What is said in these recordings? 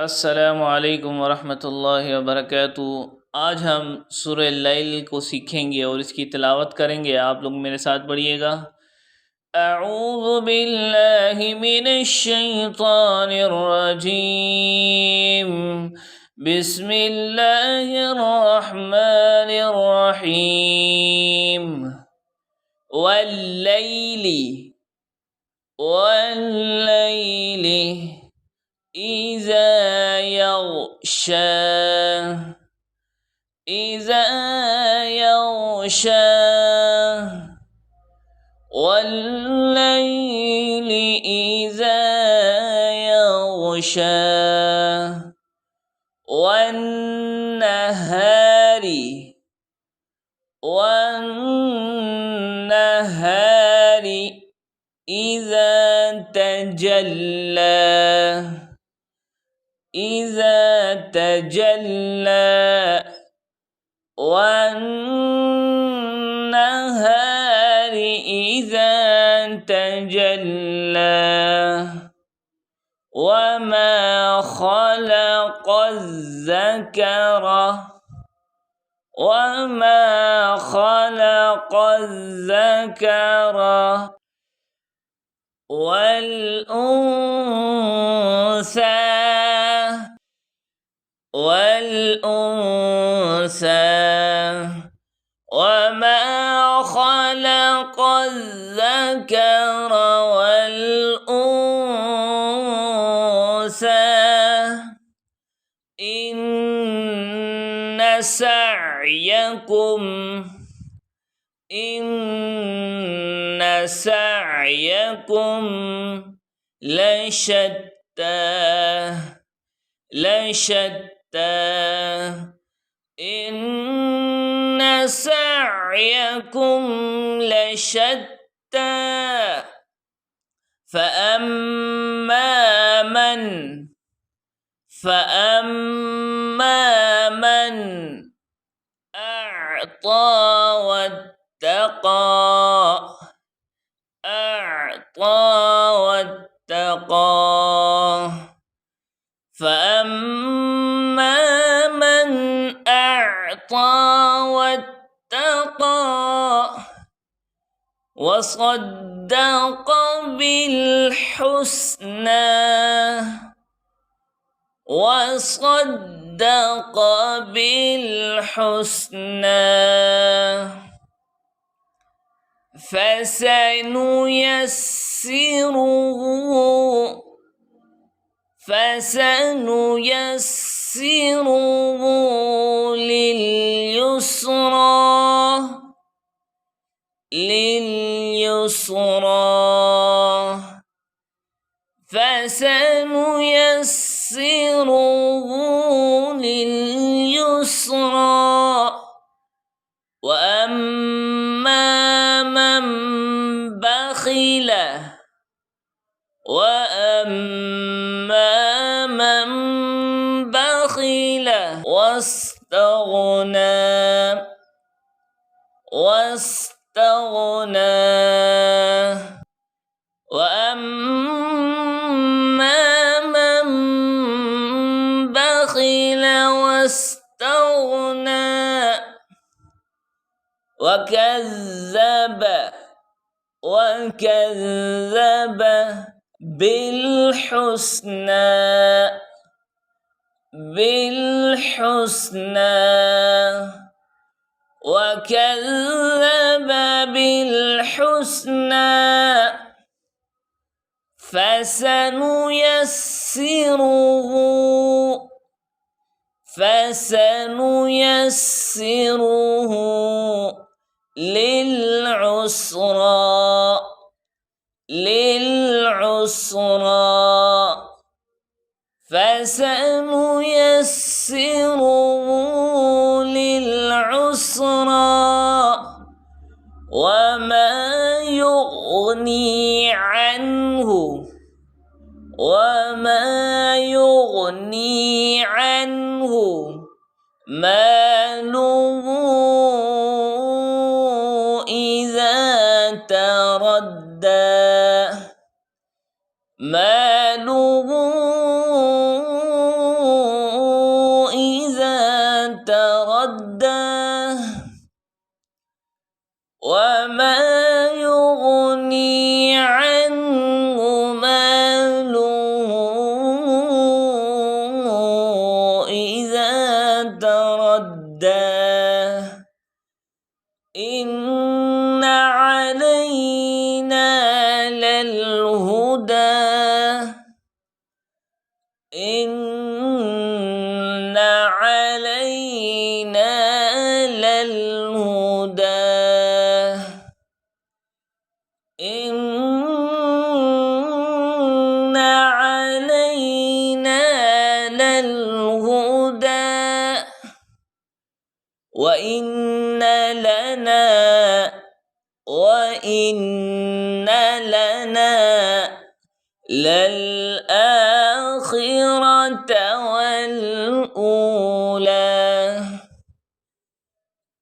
अस्सलामुअलैकुम वरहमतुल्लाहि वबरकातुहू। आज हम सूरह लैल को सीखेंगे और इसकी तिलावत करेंगे। आप लोग मेरे साथ पढ़िएगा। अऊज़ु बिल्लाहि मिनश शैतानिर रजीम। बिस्मिल्लाहिर रहमानिर रहीम। वल्लैलि वल्लैलि इज़ा यग़शा इज़ा यग़शा वल्लैलि इज़ा यग़शा वन्नहारि इज़ा तजल्ला वन्नहारि इज़ा तजल्ला वमा खलक़ الذكر والأنثى وما خلق الذكر والأنثى إن سعيكم لشتى إن سعيكم لشتى فأما من أعطى واتقى فأما من أعطى واتقى وصدق بالحسنى فسنيسره لليسرى وأما من بخل واستغنى وأما من بخل واستغنى وكذب بالحسنى فسنيسره للعسرى وما يغني عنه ماله إذا تردى للهدى وإن لنا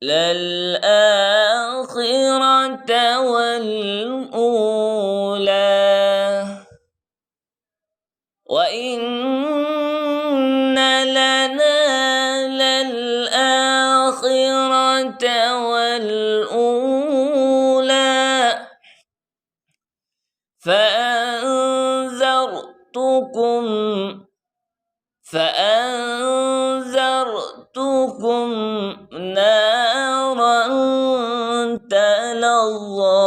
للآخرة والأولى وإن لنا للآخرة والأولى فأنذرتكم نارا تلظى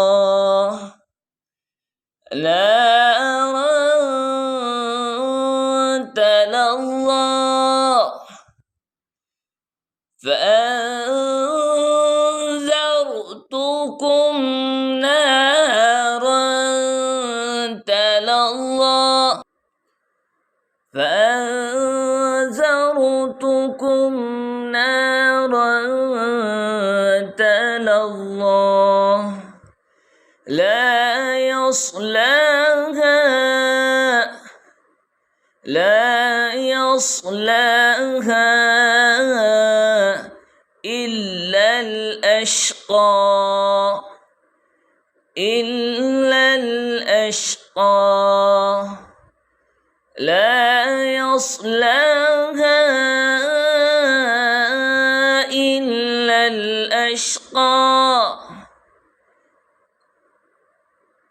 فأنذرتكم نارا تلظى لا يصلاها إلا الأشقى لا يصلاها إلا الأشقى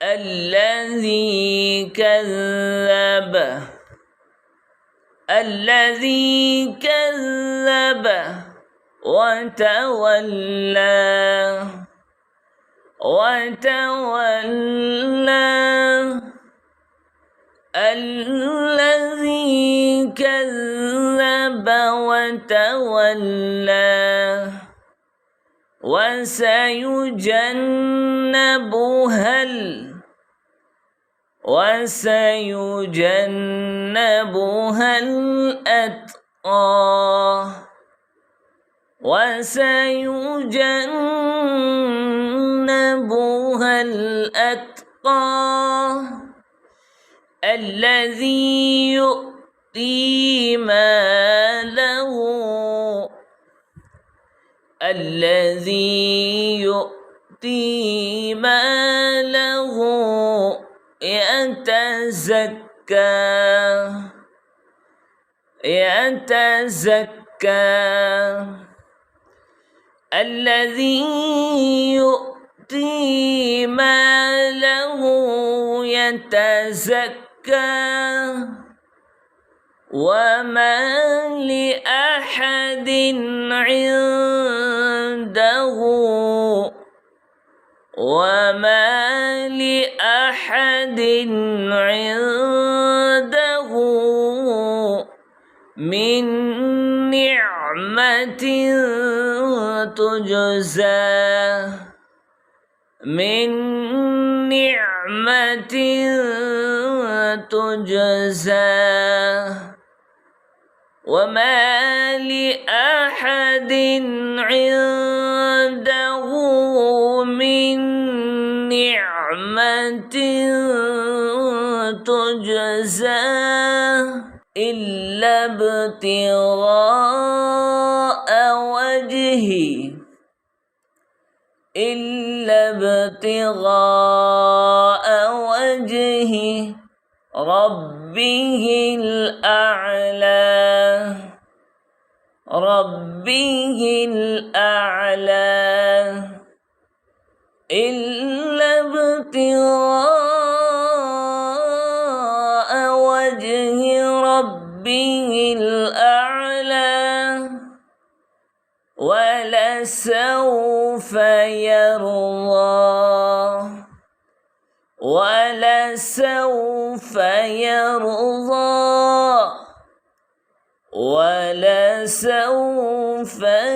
الذي كذب وتولى الذي كذب وتولى وسيجنبها الأتقى الذي يؤتي ماله يتزكى الذي يؤتي ماله يتزكى وما لأحد عنده من نعمة تجزى وما لأحد عنده من نعمة تجزى إلا ابتغاء وجه ربه الأعلى إلا ابتغاء وجه ربه الأعلى ولسوف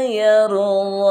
يرضى